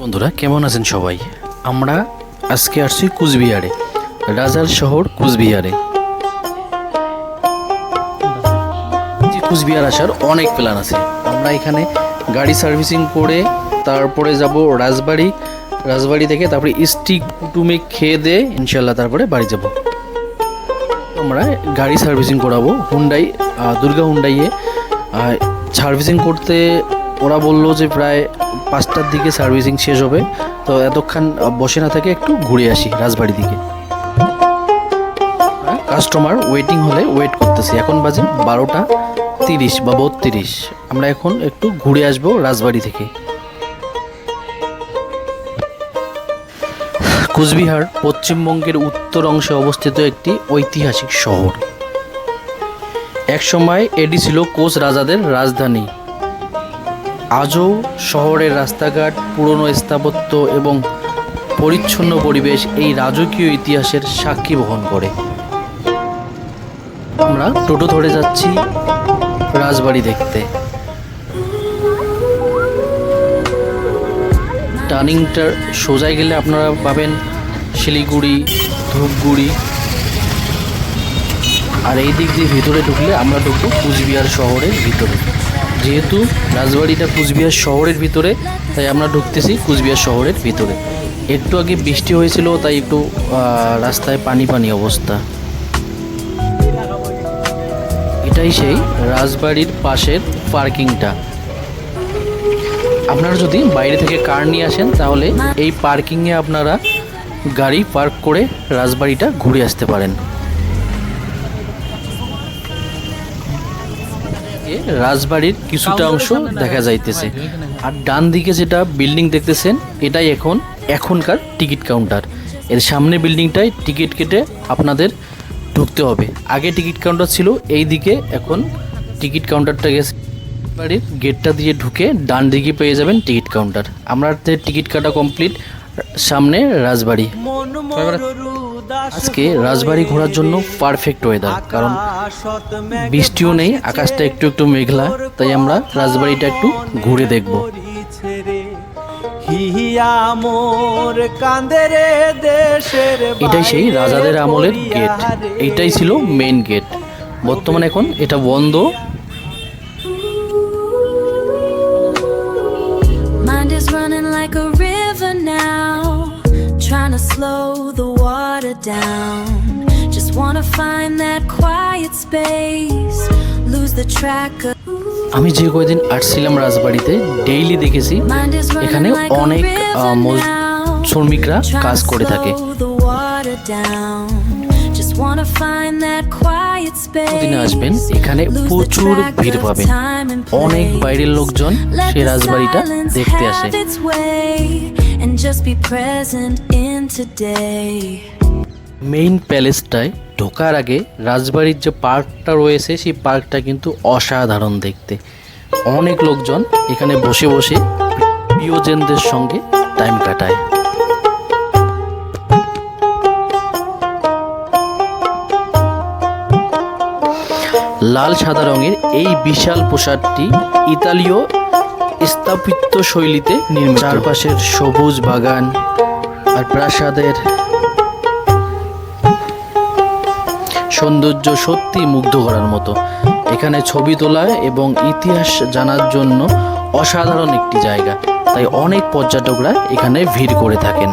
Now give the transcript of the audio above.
বন্ধুরা কেমন আছেন সবাই? আমরা আজকে আসছি কুচবিহারে, রাজার শহর কুচবিহারে। কুচবিহার আসার অনেক প্ল্যান আছে। আমরা এখানে গাড়ি সার্ভিসিং করে তারপরে যাব রাজবাড়ি থেকে তারপরে স্টিক কুটুমে খেয়ে দিয়ে ইনশাল্লাহ তারপরে বাড়ি যাব। আমরা গাড়ি সার্ভিসিং করাবো দুর্গা হুন্ডাইয়ে। সার্ভিসিং করতে ওরা বললো যে প্রায় 5টার দিকে সার্ভিসিং শেষ হবে, তো এতক্ষণ বসে না থেকে একটু ঘুরে আসি রাজবাড়ি দিকে। কাস্টমার ওয়েটিং হলে ওয়েট করতেছি। এখন বাজে 12:30 বা 32। আমরা এখন একটু ঘুরে আসবো রাজবাড়ি থেকে। কুচবিহার পশ্চিমবঙ্গের উত্তর অংশে অবস্থিত একটি ঐতিহাসিক শহর। একসময় এটি ছিল কোচ রাজাদের রাজধানী। আজও শহরের রাস্তাঘাট, পুরনো স্থাপত্য এবং পরিচ্ছন্ন পরিবেশ এই রাজকীয় ইতিহাসের সাক্ষী বহন করে। আমরা টোটো ধরে যাচ্ছি রাজবাড়ি দেখতে। টার্নিংটার সোজায় গেলে আপনারা পাবেন শিলিগুড়ি, ধূপগুড়ি, আর এই দিক দিয়ে ভিতরে ঢুকলে আমরা ঢুকবো কুচবিহার শহরের ভিতরে। যেহেতু রাজবাড়িটা কুচবিহার শহরের ভিতরে, তাই আমরা ঢুকতেছি কুচবিহার শহরের ভিতরে। একটু আগে বৃষ্টি হয়েছিল, তাই একটু রাস্তায় পানি অবস্থা। এটাই সেই রাজবাড়ির পাশের পার্কিংটা। আপনারা যদি বাইরে থেকে কার নিয়ে আসেন তাহলে এই পার্কিংয়ে আপনারা গাড়ি পার্ক করে রাজবাড়িটা ঘুরে আসতে পারেন। রাজবাড়ির কিছুটা অংশ দেখা যাইতেছে, আর ডান দিকে যেটা বিল্ডিং দেখতেছেন এটাই এখনকার টিকিট কাউন্টার। এর সামনে বিল্ডিংটায় টিকিট কেটে আপনাদের ঢুকতে হবে। আগে টিকিট কাউন্টার ছিল এই দিকে, এখন টিকিট কাউন্টারটা গেছে। বাড়ির গেটটা দিয়ে ঢুকে ডান দিকে পেয়ে যাবেন টিকিট কাউন্টার। আমরা টিকিট কাটা কমপ্লিট, সামনে রাজবাড়ি। আজকে রাজবাড়ি ঘোরার জন্য পারফেক্ট ওয়েদার, কারণ বৃষ্টিও নেই, আকাশটা একটু মেঘলা, তাই আমরা রাজবাড়িটা একটু ঘুরে দেখব। এটাই সেই রাজাদের আমলের গেট। এইটাই ছিল মেইন গেট। বর্তমানে এখন এটা বন্ধ। Trying to slow the water down, just wanna find that quiet space, lose the track of... আমি যে কয়েকদিন আসছিলাম রাজবাড়িতে ডেইলি দেখেছি এখানে অনেক শ্রমিকরা কাজ করে থাকে। দিনে আসবেন, এখানে প্রচুর ভিড় পাবেন। অনেক বাইরের লোকজন সে রাজবাড়িটা দেখতে আসে। মেইন প্যালেসটায় ঢোকার আগে রাজবাড়ির যে পার্কটা রয়েছে সেই পার্কটা কিন্তু অসাধারণ দেখতে। অনেক লোকজন এখানে বসে প্রিয়জনদের সঙ্গে টাইম কাটায়। লাল সাদা রঙের এই বিশাল প্রাসাদটি ইতালীয় স্থাপত্য শৈলীতে নির্মিত। চারপাশের সবুজ বাগান আর প্রাসাদের সৌন্দর্য সত্যি মুগ্ধ করার মতো। এখানে ছবি তোলা এবং ইতিহাস জানার জন্য অসাধারণ একটি জায়গা, তাই অনেক পর্যটকরা এখানে ভিড় করে থাকেন।